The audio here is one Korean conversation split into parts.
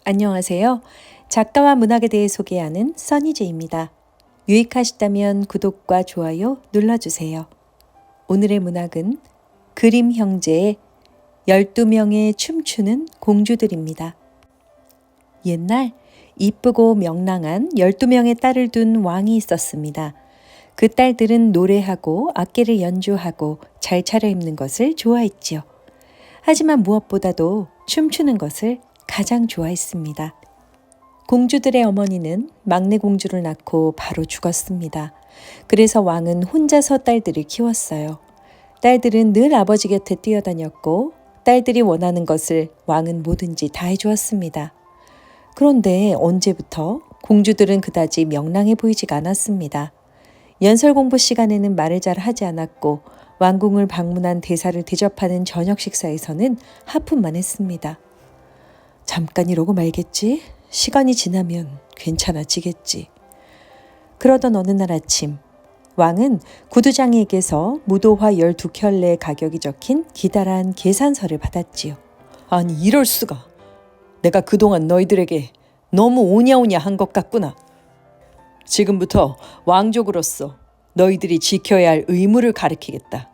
안녕하세요. 작가와 문학에 대해 소개하는 써니제입니다. 유익하시다면 구독과 좋아요 눌러주세요. 오늘의 문학은 그림 형제의 12명의 춤추는 공주들입니다. 옛날 이쁘고 명랑한 12명의 딸을 둔 왕이 있었습니다. 그 딸들은 노래하고 악기를 연주하고 잘 차려입는 것을 좋아했지요. 하지만 무엇보다도 춤추는 것을 가장 좋아했습니다. 공주들의 어머니는 막내 공주를 낳고 바로 죽었습니다. 그래서 왕은 혼자서 딸들을 키웠어요. 딸들은 늘 아버지 곁에 뛰어다녔고 딸들이 원하는 것을 왕은 뭐든지 다 해주었습니다. 그런데 언제부터 공주들은 그다지 명랑해 보이지가 않았습니다. 연설 공부 시간에는 말을 잘 하지 않았고 왕궁을 방문한 대사를 대접하는 저녁 식사에서는 하품만 했습니다. 잠깐 이러고 말겠지? 시간이 지나면 괜찮아지겠지. 그러던 어느 날 아침, 왕은 구두장에게서 무도화 12켤레의 가격이 적힌 기다란 계산서를 받았지요. 아니 이럴 수가. 내가 그동안 너희들에게 너무 오냐오냐 한 것 같구나. 지금부터 왕족으로서 너희들이 지켜야 할 의무를 가리키겠다.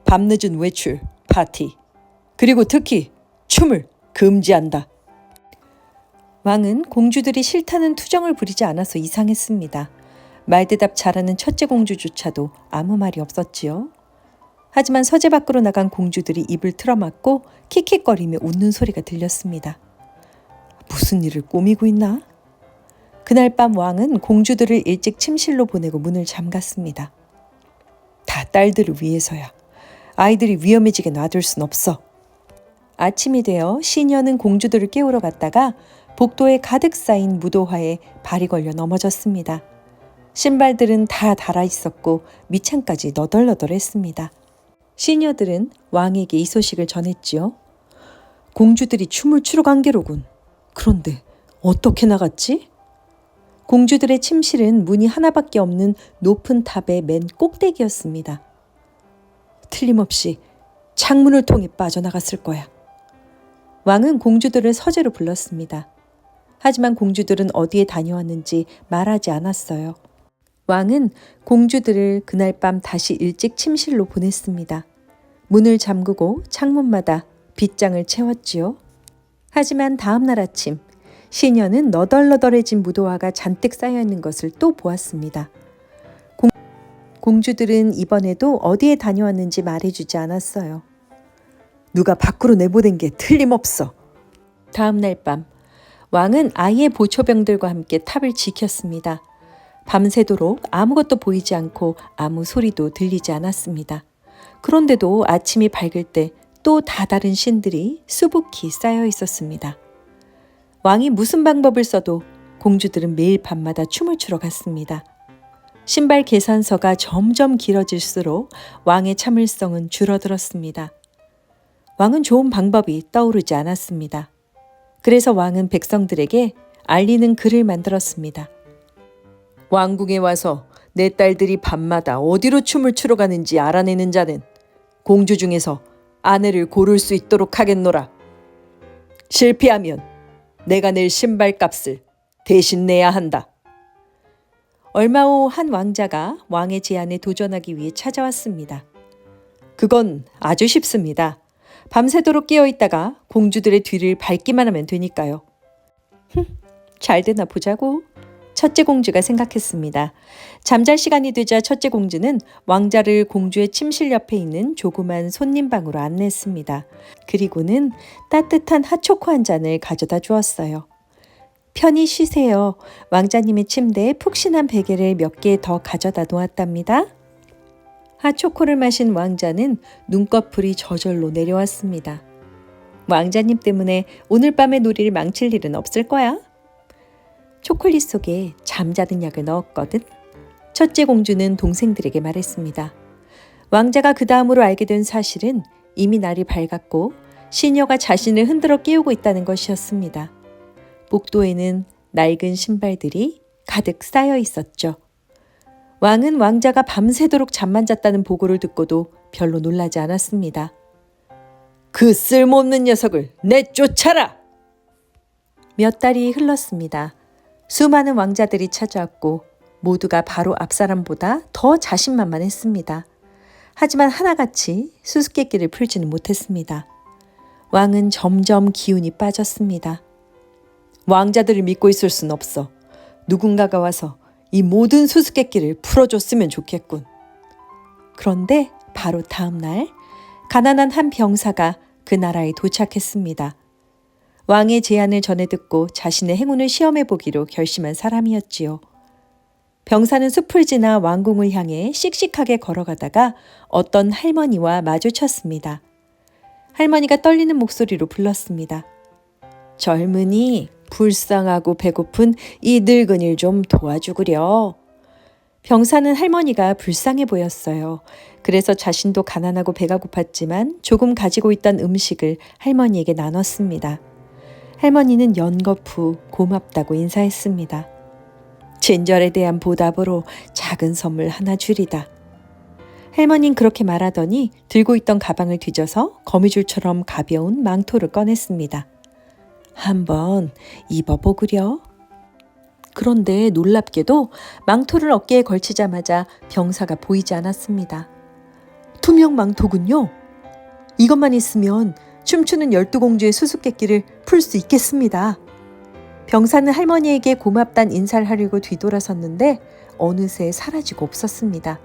밤늦은 외출, 파티, 그리고 특히 춤을 금지한다. 왕은 공주들이 싫다는 투정을 부리지 않아서 이상했습니다. 말대답 잘하는 첫째 공주조차도 아무 말이 없었지요. 하지만 서재 밖으로 나간 공주들이 입을 틀어막고 킥킥거리며 웃는 소리가 들렸습니다. 무슨 일을 꾸미고 있나? 그날 밤 왕은 공주들을 일찍 침실로 보내고 문을 잠갔습니다. 다 딸들을 위해서야. 아이들이 위험해지게 놔둘 순 없어. 아침이 되어 시녀는 공주들을 깨우러 갔다가 복도에 가득 쌓인 무도화에 발이 걸려 넘어졌습니다. 신발들은 다 닳아 있었고 밑창까지 너덜너덜했습니다. 시녀들은 왕에게 이 소식을 전했지요. 공주들이 춤을 추러 간 게로군. 그런데 어떻게 나갔지? 공주들의 침실은 문이 하나밖에 없는 높은 탑의 맨 꼭대기였습니다. 틀림없이 창문을 통해 빠져나갔을 거야. 왕은 공주들을 서재로 불렀습니다. 하지만 공주들은 어디에 다녀왔는지 말하지 않았어요. 왕은 공주들을 그날 밤 다시 일찍 침실로 보냈습니다. 문을 잠그고 창문마다 빗장을 채웠지요. 하지만 다음 날 아침 시녀는 너덜너덜해진 무도화가 잔뜩 쌓여있는 것을 또 보았습니다. 공주들은 이번에도 어디에 다녀왔는지 말해주지 않았어요. 누가 밖으로 내보낸 게 틀림없어. 다음 날 밤 왕은 아이의 보초병들과 함께 탑을 지켰습니다. 밤새도록 아무것도 보이지 않고 아무 소리도 들리지 않았습니다. 그런데도 아침이 밝을 때 또 다다른 신들이 수북히 쌓여 있었습니다. 왕이 무슨 방법을 써도 공주들은 매일 밤마다 춤을 추러 갔습니다. 신발 계산서가 점점 길어질수록 왕의 참을성은 줄어들었습니다. 왕은 좋은 방법이 떠오르지 않았습니다. 그래서 왕은 백성들에게 알리는 글을 만들었습니다. 왕궁에 와서 내 딸들이 밤마다 어디로 춤을 추러 가는지 알아내는 자는 공주 중에서 아내를 고를 수 있도록 하겠노라. 실패하면 내가 낼 신발값을 대신 내야 한다. 얼마 후 한 왕자가 왕의 제안에 도전하기 위해 찾아왔습니다. 그건 아주 쉽습니다. 밤새도록 깨어있다가 공주들의 뒤를 밟기만 하면 되니까요. 잘 되나 보자고. 첫째 공주가 생각했습니다. 잠잘 시간이 되자 첫째 공주는 왕자를 공주의 침실 옆에 있는 조그만 손님방으로 안내했습니다. 그리고는 따뜻한 핫초코 한 잔을 가져다 주었어요. 편히 쉬세요. 왕자님의 침대에 푹신한 베개를 몇 개 더 가져다 놓았답니다. 핫초코를 마신 왕자는 눈꺼풀이 저절로 내려왔습니다. 왕자님 때문에 오늘 밤의 놀이를 망칠 일은 없을 거야. 초콜릿 속에 잠자는 약을 넣었거든. 첫째 공주는 동생들에게 말했습니다. 왕자가 그 다음으로 알게 된 사실은 이미 날이 밝았고 시녀가 자신을 흔들어 깨우고 있다는 것이었습니다. 복도에는 낡은 신발들이 가득 쌓여 있었죠. 왕은 왕자가 밤새도록 잠만 잤다는 보고를 듣고도 별로 놀라지 않았습니다. 그 쓸모없는 녀석을 내쫓아라! 몇 달이 흘렀습니다. 수많은 왕자들이 찾아왔고 모두가 바로 앞사람보다 더 자신만만했습니다. 하지만 하나같이 수수께끼를 풀지는 못했습니다. 왕은 점점 기운이 빠졌습니다. 왕자들을 믿고 있을 순 없어. 누군가가 와서 이 모든 수수께끼를 풀어줬으면 좋겠군. 그런데 바로 다음 날 가난한 한 병사가 그 나라에 도착했습니다. 왕의 제안을 전해 듣고 자신의 행운을 시험해 보기로 결심한 사람이었지요. 병사는 숲을 지나 왕궁을 향해 씩씩하게 걸어가다가 어떤 할머니와 마주쳤습니다. 할머니가 떨리는 목소리로 불렀습니다. 젊은이, 불쌍하고 배고픈 이 늙은이를 좀 도와주구려. 병사는 할머니가 불쌍해 보였어요. 그래서 자신도 가난하고 배가 고팠지만 조금 가지고 있던 음식을 할머니에게 나눴습니다. 할머니는 연거푸 고맙다고 인사했습니다. 친절에 대한 보답으로 작은 선물 하나 주리다. 할머니는 그렇게 말하더니 들고 있던 가방을 뒤져서 거미줄처럼 가벼운 망토를 꺼냈습니다. 한번 입어보구려. 그런데 놀랍게도 망토를 어깨에 걸치자마자 병사가 보이지 않았습니다. 투명 망토군요. 이것만 있으면 춤추는 12공주의 수수께끼를 풀 수 있겠습니다. 병사는 할머니에게 고맙단 인사를 하려고 뒤돌아섰는데 어느새 사라지고 없었습니다.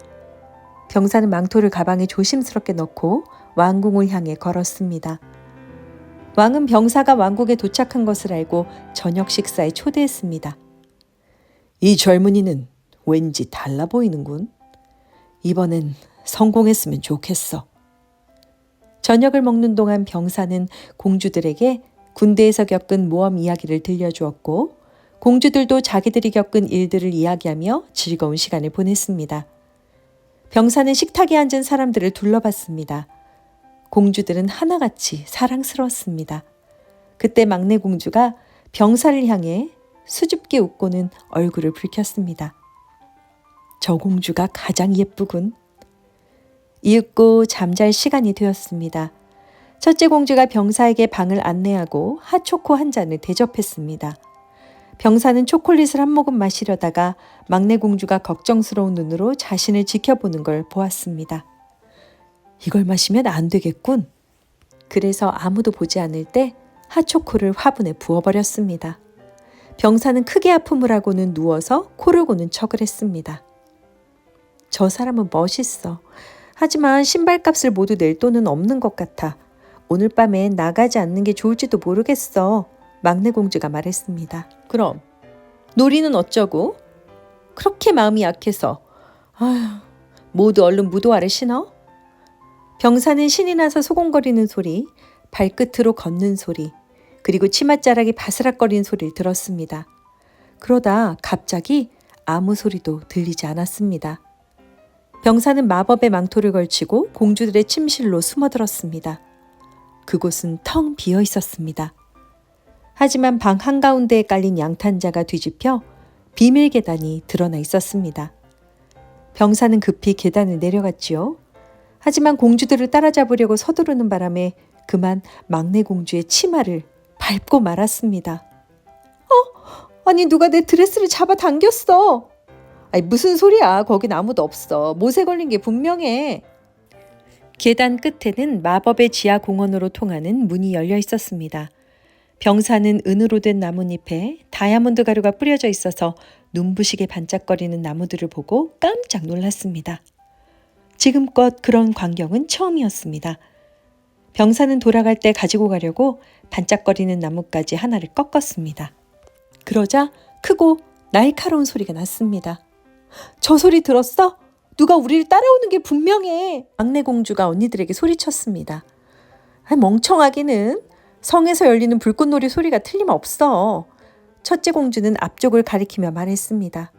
병사는 망토를 가방에 조심스럽게 넣고 왕궁을 향해 걸었습니다. 왕은 병사가 왕궁에 도착한 것을 알고 저녁 식사에 초대했습니다. 이 젊은이는 왠지 달라 보이는군. 이번엔 성공했으면 좋겠어. 저녁을 먹는 동안 병사는 공주들에게 군대에서 겪은 모험 이야기를 들려주었고 공주들도 자기들이 겪은 일들을 이야기하며 즐거운 시간을 보냈습니다. 병사는 식탁에 앉은 사람들을 둘러봤습니다. 공주들은 하나같이 사랑스러웠습니다. 그때 막내 공주가 병사를 향해 수줍게 웃고는 얼굴을 붉혔습니다. 저 공주가 가장 예쁘군. 이윽고 잠잘 시간이 되었습니다. 첫째 공주가 병사에게 방을 안내하고 핫초코 한 잔을 대접했습니다. 병사는 초콜릿을 한 모금 마시려다가 막내 공주가 걱정스러운 눈으로 자신을 지켜보는 걸 보았습니다. 이걸 마시면 안 되겠군. 그래서 아무도 보지 않을 때 핫초코를 화분에 부어버렸습니다. 병사는 크게 아픔을 하고는 누워서 코를 고는 척을 했습니다. 저 사람은 멋있어. 하지만 신발값을 모두 낼 돈은 없는 것 같아. 오늘 밤엔 나가지 않는 게 좋을지도 모르겠어. 막내 공주가 말했습니다. 그럼 놀이는 어쩌고? 그렇게 마음이 약해서. 아휴, 모두 얼른 무도화를 신어? 병사는 신이 나서 소곤거리는 소리, 발끝으로 걷는 소리, 그리고 치맛자락이 바스락거리는 소리를 들었습니다. 그러다 갑자기 아무 소리도 들리지 않았습니다. 병사는 마법의 망토를 걸치고 공주들의 침실로 숨어들었습니다. 그곳은 텅 비어 있었습니다. 하지만 방 한가운데에 깔린 양탄자가 뒤집혀 비밀 계단이 드러나 있었습니다. 병사는 급히 계단을 내려갔지요. 하지만 공주들을 따라잡으려고 서두르는 바람에 그만 막내 공주의 치마를 밟고 말았습니다. 아니 누가 내 드레스를 잡아당겼어. 아니 무슨 소리야. 거긴 아무도 없어. 못에 걸린 게 분명해. 계단 끝에는 마법의 지하 공원으로 통하는 문이 열려 있었습니다. 병사는 은으로 된 나뭇잎에 다이아몬드 가루가 뿌려져 있어서 눈부시게 반짝거리는 나무들을 보고 깜짝 놀랐습니다. 지금껏 그런 광경은 처음이었습니다. 병사는 돌아갈 때 가지고 가려고 반짝거리는 나뭇가지 하나를 꺾었습니다. 그러자 크고 날카로운 소리가 났습니다. 저 소리 들었어? 누가 우리를 따라오는 게 분명해. 막내 공주가 언니들에게 소리쳤습니다. 멍청하기는. 성에서 열리는 불꽃놀이 소리가 틀림없어. 첫째 공주는 앞쪽을 가리키며 말했습니다.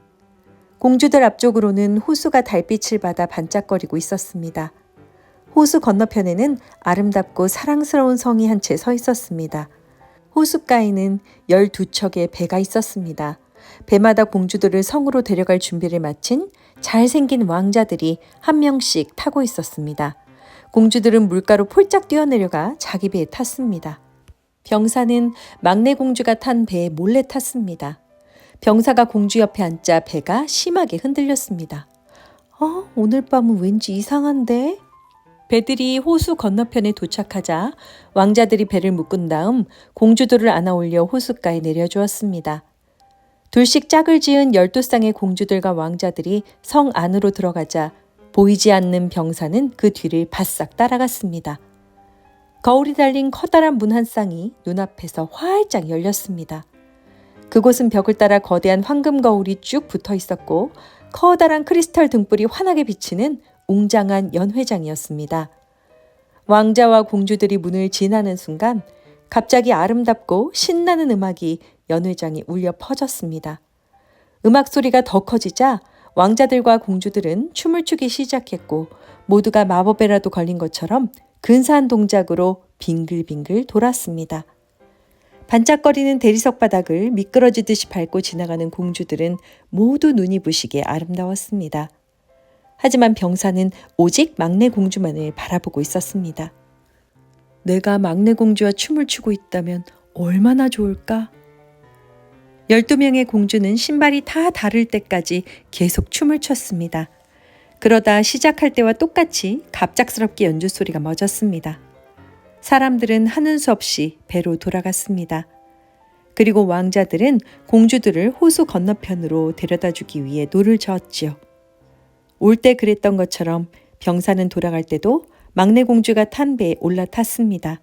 공주들 앞쪽으로는 호수가 달빛을 받아 반짝거리고 있었습니다. 호수 건너편에는 아름답고 사랑스러운 성이 한 채 서 있었습니다. 호숫가에는 12척의 배가 있었습니다. 배마다 공주들을 성으로 데려갈 준비를 마친 잘생긴 왕자들이 한 명씩 타고 있었습니다. 공주들은 물가로 폴짝 뛰어내려가 자기 배에 탔습니다. 병사는 막내 공주가 탄 배에 몰래 탔습니다. 병사가 공주 옆에 앉자 배가 심하게 흔들렸습니다. 오늘 밤은 왠지 이상한데? 배들이 호수 건너편에 도착하자 왕자들이 배를 묶은 다음 공주들을 안아 올려 호숫가에 내려주었습니다. 둘씩 짝을 지은 12쌍의 공주들과 왕자들이 성 안으로 들어가자 보이지 않는 병사는 그 뒤를 바싹 따라갔습니다. 거울이 달린 커다란 문 한 쌍이 눈앞에서 활짝 열렸습니다. 그곳은 벽을 따라 거대한 황금 거울이 쭉 붙어 있었고 커다란 크리스탈 등불이 환하게 비치는 웅장한 연회장이었습니다. 왕자와 공주들이 문을 지나는 순간 갑자기 아름답고 신나는 음악이 연회장에 울려 퍼졌습니다. 음악 소리가 더 커지자 왕자들과 공주들은 춤을 추기 시작했고 모두가 마법에라도 걸린 것처럼 근사한 동작으로 빙글빙글 돌았습니다. 반짝거리는 대리석 바닥을 미끄러지듯이 밟고 지나가는 공주들은 모두 눈이 부시게 아름다웠습니다. 하지만 병사는 오직 막내 공주만을 바라보고 있었습니다. 내가 막내 공주와 춤을 추고 있다면 얼마나 좋을까? 12명의 공주는 신발이 다 닳을 때까지 계속 춤을 췄습니다. 그러다 시작할 때와 똑같이 갑작스럽게 연주 소리가 멎었습니다. 사람들은 하는 수 없이 배로 돌아갔습니다. 그리고 왕자들은 공주들을 호수 건너편으로 데려다주기 위해 노를 저었지요. 올 때 그랬던 것처럼 병사는 돌아갈 때도 막내 공주가 탄 배에 올라탔습니다.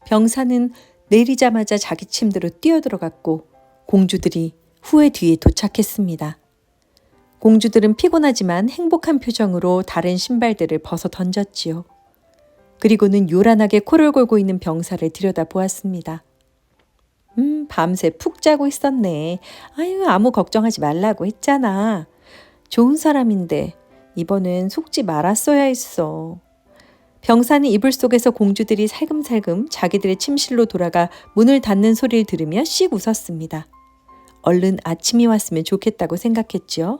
병사는 내리자마자 자기 침대로 뛰어들어갔고 공주들이 후에 뒤에 도착했습니다. 공주들은 피곤하지만 행복한 표정으로 다른 신발들을 벗어 던졌지요. 그리고는 요란하게 코를 골고 있는 병사를 들여다보았습니다. 밤새 푹 자고 있었네. 아유, 아무 걱정하지 말라고 했잖아. 좋은 사람인데 이번엔 속지 말았어야 했어. 병사는 이불 속에서 공주들이 살금살금 자기들의 침실로 돌아가 문을 닫는 소리를 들으며 씩 웃었습니다. 얼른 아침이 왔으면 좋겠다고 생각했지요.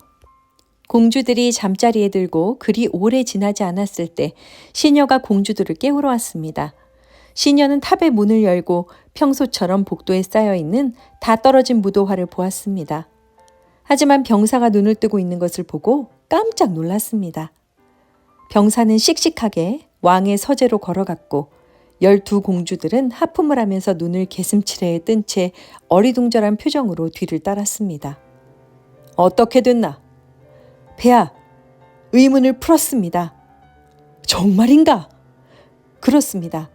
공주들이 잠자리에 들고 그리 오래 지나지 않았을 때 시녀가 공주들을 깨우러 왔습니다. 시녀는 탑의 문을 열고 평소처럼 복도에 쌓여있는 다 떨어진 무도화를 보았습니다. 하지만 병사가 눈을 뜨고 있는 것을 보고 깜짝 놀랐습니다. 병사는 씩씩하게 왕의 서재로 걸어갔고 12공주들은 하품을 하면서 눈을 개슴츠레 뜬 채 어리둥절한 표정으로 뒤를 따랐습니다. 어떻게 됐나? 배야, 의문을 풀었습니다. 정말인가? 그렇습니다.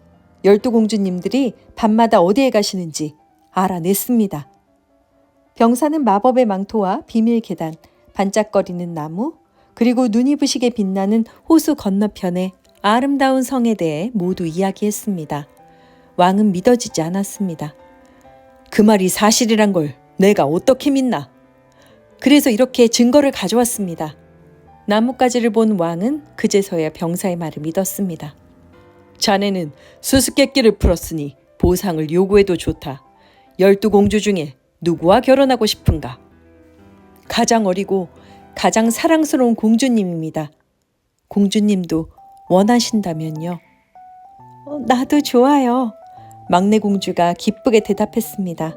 12공주님들이 밤마다 어디에 가시는지 알아냈습니다. 병사는 마법의 망토와 비밀 계단, 반짝거리는 나무, 그리고 눈이 부시게 빛나는 호수 건너편의 아름다운 성에 대해 모두 이야기했습니다. 왕은 믿어지지 않았습니다. 그 말이 사실이란 걸 내가 어떻게 믿나? 그래서 이렇게 증거를 가져왔습니다. 나뭇가지를 본 왕은 그제서야 병사의 말을 믿었습니다. 자네는 수수께끼를 풀었으니 보상을 요구해도 좋다. 12공주 중에 누구와 결혼하고 싶은가? 가장 어리고 가장 사랑스러운 공주님입니다. 공주님도 원하신다면요. 나도 좋아요. 막내 공주가 기쁘게 대답했습니다.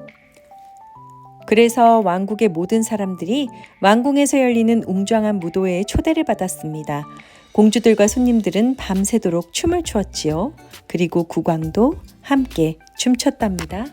그래서 왕국의 모든 사람들이 왕궁에서 열리는 웅장한 무도회에 초대를 받았습니다. 공주들과 손님들은 밤새도록 춤을 추었지요. 그리고 국왕도 함께 춤췄답니다.